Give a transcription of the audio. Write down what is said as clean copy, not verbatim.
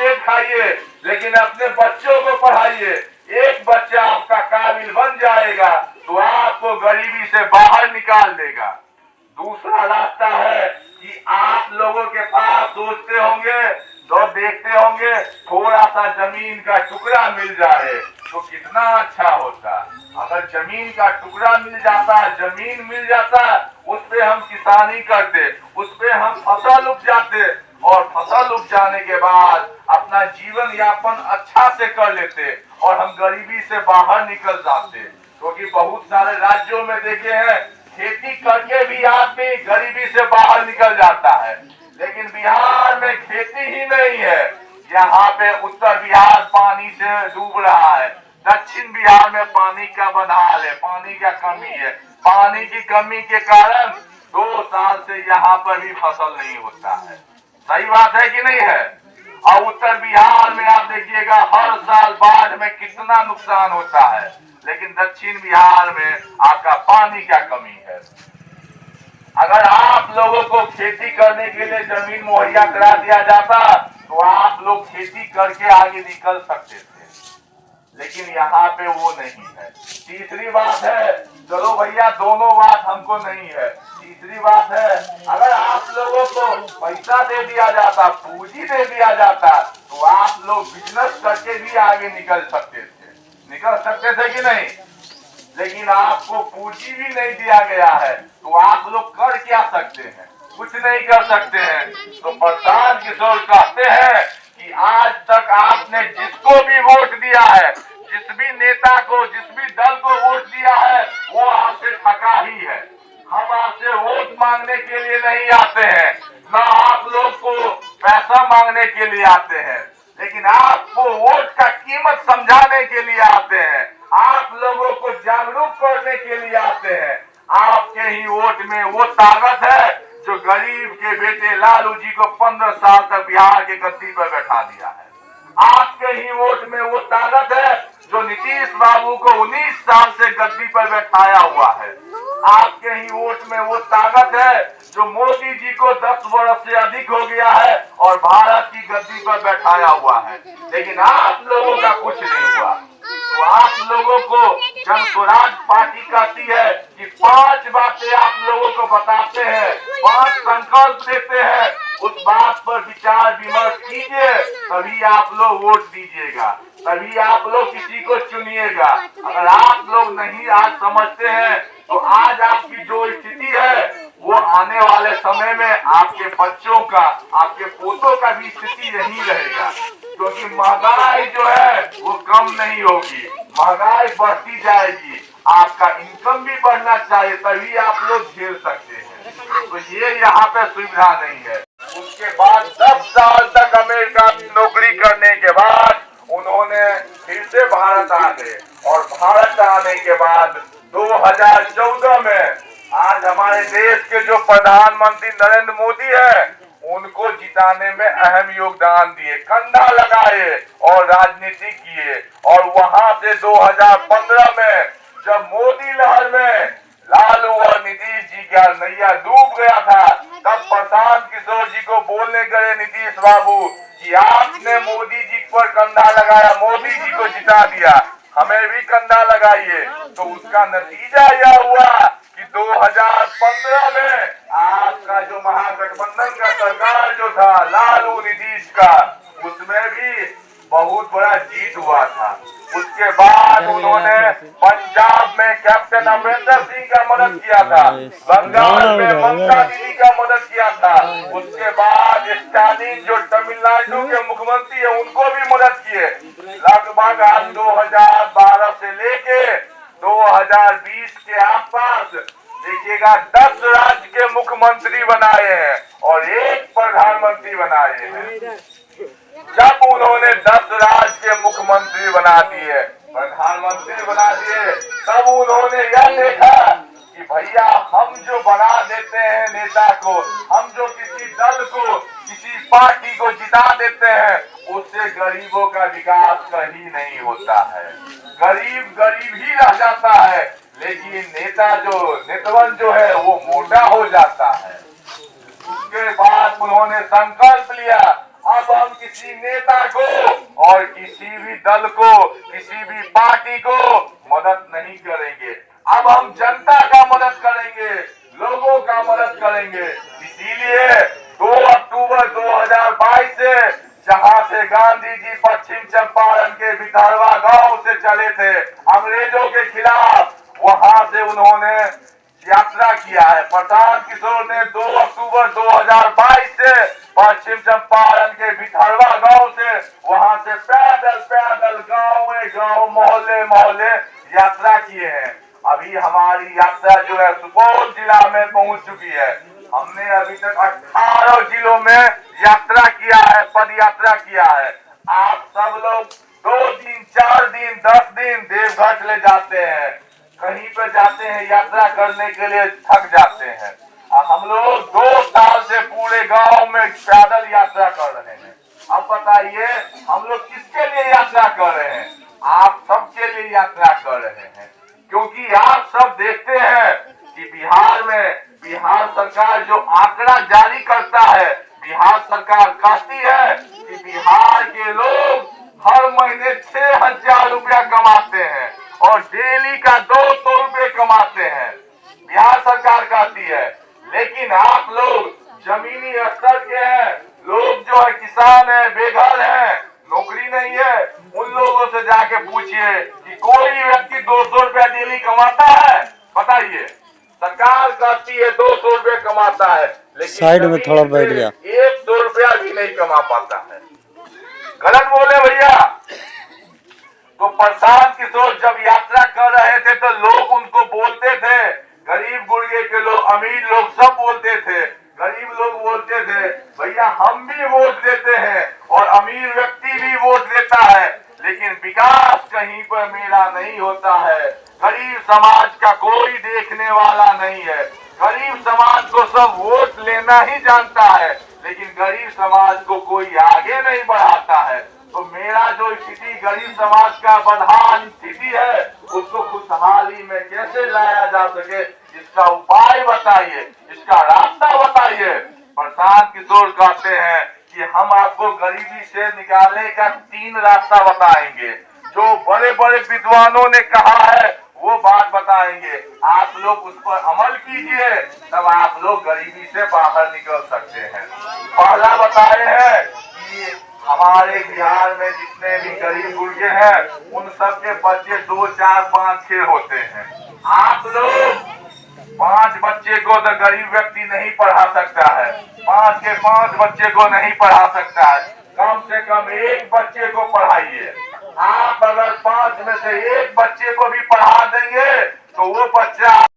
पेट खाइए, लेकिन अपने बच्चों को पढ़ाइए। एक बच्चा आपका काबिल बन जाएगा तो आपको गरीबी से बाहर निकाल देगा। दूसरा रास्ता है कि आप लोगों के पास सोचते होंगे तो देखते होंगे थोड़ा सा जमीन का टुकड़ा मिल जाए तो कितना अच्छा होता। अगर जमीन का टुकड़ा मिल जाता, जमीन मिल जाता, उस पे हम किसानी करते, उस पे हम फसल उपजाते और फसल उपजाने के बाद अपना जीवन यापन अच्छा से कर लेते और हम गरीबी से बाहर निकल जाते। क्योंकि बहुत सारे राज्यों में देखे हैं खेती करके भी आदमी गरीबी से बाहर निकल जाता है, लेकिन बिहार में खेती ही नहीं है। यहाँ पे उत्तर बिहार पानी से डूब रहा है, दक्षिण बिहार में पानी का बदहाल है, पानी का कमी है। पानी की कमी के कारण 2 साल से यहाँ पर भी फसल नहीं होता है। सही बात है कि नहीं है? और उत्तर बिहार में आप देखिएगा हर साल बाढ़ में कितना नुकसान होता है, लेकिन दक्षिण बिहार में आपका पानी का कमी है। अगर आप लोगों को खेती करने के लिए जमीन मुहैया करा दिया जाता तो आप लोग खेती करके आगे निकल सकते थे, लेकिन यहाँ पे वो नहीं है। तीसरी बात है, चलो भैया दोनों बात हमको नहीं है। तीसरी बात है, अगर आप लोगों को पैसा दे दिया जाता, पूंजी दे दिया जाता तो आप लोग बिजनेस करके भी आगे निकल सकते थे कि नहीं? लेकिन आपको पूंजी भी नहीं दिया गया है तो आप लोग कर क्या सकते हैं? कुछ नहीं कर सकते हैं। तो प्रशांत किशोर कहते हैं कि आज तक आपने जिसको भी वोट दिया है, जिस भी नेता को, जिस भी दल को वोट दिया है, वो आपसे ठगा ही है। हम आपसे वोट मांगने के लिए नहीं आते हैं, न आप लोग को पैसा मांगने के लिए आते हैं, लेकिन आपको वोट का कीमत समझाने के लिए आते हैं, आप लोगों को जागरूक करने के लिए आते हैं। आपके ही वोट में वो ताकत है जो गरीब के बेटे लालू जी को 15 साल तक बिहार के गद्दी पर बैठा दिया है। आपके ही वोट में वो ताकत है जो नीतीश बाबू को 19 साल से गद्दी पर बैठाया हुआ है। आपके ही वोट में वो ताकत है जो मोदी जी को 10 वर्ष से अधिक हो गया है और भारत की गद्दी पर बैठाया हुआ है, लेकिन आप लोगों का कुछ नहीं हुआ। तो आप लोगों को जन स्वराज पार्टी कहती है कि 5 बातें आप लोगों को बताते हैं, 5 संकल्प देते हैं, उस बात पर विचार विमर्श कीजिए, तभी आप लोग वोट दीजिएगा, तभी आप लोग किसी को चुनिएगा। अगर आप लोग नहीं आज समझते हैं तो आज आपकी जो स्थिति है वो आने वाले समय में आपके बच्चों का, आपके पोतों का भी स्थिति यही रहेगा, क्योंकि महंगाई जो है वो कम नहीं होगी, महंगाई बढ़ती जाएगी। आपका इनकम भी बढ़ना चाहिए, तभी आप लोग झेल सकते हैं। तो ये यहाँ पे सुविधा नहीं है। उसके बाद 10 साल तक अमेरिका में नौकरी करने के बाद उन्होंने फिर से भारत आ गए और भारत आने के बाद 2014 में आज हमारे देश के जो प्रधानमंत्री नरेंद्र मोदी है उनको जिताने में अहम योगदान दिए, कंधा लगाए और राजनीति किए। और वहां से 2015 में जब मोदी लहर में लालू और नीतीश जी का नैया डूब गया था, तब प्रशांत किशोर जी को बोलने गए नीतीश बाबू कि आपने मोदी जी पर कंधा लगाया, मोदी जी को जिता दिया, हमें भी कंधा लगाइए। तो उसका नतीजा यह हुआ कि 2015 में आपका जो महागठबंधन का सरकार जो था लालू नीतीश का, उसमें भी बहुत बड़ा जीत हुआ था। उसके बाद उन्होंने पंजाब में कैप्टन अमरिंदर सिंह का मदद किया था, बंगाल में ममता दीदी का मदद किया था, उसके बाद स्टालिन जो तमिलनाडु के मुख्यमंत्री है उनको भी मदद किए। लगभग आज 2012 से लेके 2020 के आसपास देखिएगा 10 राज्य के मुख्यमंत्री बनाए हैं और 1 प्रधानमंत्री बनाए हैं। जब उन्होंने 10 राज्य के मुख्यमंत्री बना दिए, प्रधानमंत्री बना दिए, तब उन्होंने यह देखा कि भैया हम जो बना देते हैं नेता को, हम जो किसी दल को, किसी पार्टी को जिता देते हैं, उससे गरीबों का विकास कहीं नहीं होता है। गरीब गरीब ही रह जाता है, लेकिन नेतवन जो है वो मोटा हो जाता है। उसके बाद उन्होंने संकल्प लिया, अब हम किसी नेता को और किसी भी दल को, किसी भी पार्टी को मदद नहीं करेंगे। अब हम जनता का मदद करेंगे, लोगों का मदद करेंगे। इसीलिए 2 अक्टूबर 2022 से जहां से गांधी जी पश्चिम चंपारण के भितरवा गांव से चले थे अंग्रेजों के खिलाफ, वहां से उन्होंने यात्रा किया है। प्रशांत किशोर ने 2 अक्टूबर 2022 से पश्चिम चंपारण के भितरवा गांव से, वहां से पैदल पैदल गांव मोहल्ले मोहल्ले यात्रा किए हैं। अभी हमारी यात्रा जो है सुपौल जिला में पहुंच चुकी है। हमने अभी तक 18 जिलों में यात्रा किया है, पद यात्रा किया है। आप सब लोग 2 दिन 4 दिन 10 दिन देवघर चले जाते हैं, कहीं पर जाते हैं यात्रा करने के लिए, थक जाते हैं। और हम लोग 2 साल से पूरे गांव में पैदल यात्रा कर रहे हैं। अब बताइए हम लोग किसके लिए यात्रा कर रहे हैं? आप सबके लिए यात्रा कर रहे हैं, क्योंकि आप सब देखते हैं कि बिहार सरकार जो आंकड़ा जारी करता है, बिहार सरकार कहती है कि बिहार के लोग हर महीने 6,000 रुपया कमाते हैं और डेली का 200 रुपये कमाते हैं, बिहार सरकार कहती है। लेकिन आप लोग जमीनी स्तर के हैं, लोग जो है किसान है, बेघर है, नौकरी नहीं है, उन लोगों से जाके पूछिए कि कोई व्यक्ति 200 रुपया डेली कमाता है? बताइए। सरकार कहती है 200 रुपये कमाता है, लेकिन साइड में थोड़ा बैठ गया, 100 रुपया भी नहीं कमा पाता है। गलत बोले भैया? तो प्रशांत किशोर जब यात्रा कर रहे थे तो लोग उनको बोलते थे, गरीब गुर्गे के लोग, अमीर लोग सब बोलते थे, गरीब लोग बोलते थे भैया हम भी वोट देते हैं और अमीर व्यक्ति भी वोट देता है, लेकिन विकास कहीं पर मेरा नहीं होता है। गरीब समाज का कोई देखने वाला नहीं है। गरीब समाज को सब वोट लेना ही जानता है, लेकिन गरीब समाज को कोई आगे नहीं बढ़ाता है। तो मेरा जो स्थिति गरीब समाज का बदहाल स्थिति है, उसको खुशहाली में कैसे लाया जा सके, इसका उपाय बताइए, इसका रास्ता बताइए। प्रशांत किशोर कहते हैं कि हम आपको गरीबी से निकालने का 3 रास्ता बताएंगे। जो बड़े बड़े विद्वानों ने कहा है वो बात बताएंगे, आप लोग उस पर अमल कीजिए, तब आप लोग गरीबी से बाहर निकल सकते हैं। पहला बताए हैं कि हमारे बिहार में जितने भी गरीब गुर्गे हैं उन सब के बच्चे 2, 4, 5, 6 होते हैं। आप लोग 5 बच्चे को तो गरीब व्यक्ति नहीं पढ़ा सकता है, 5 के 5 बच्चे को नहीं पढ़ा सकता है, कम से कम 1 बच्चे को पढ़ाइए। आप अगर 5 में से 1 बच्चे को भी पढ़ा देंगे तो वो बच्चा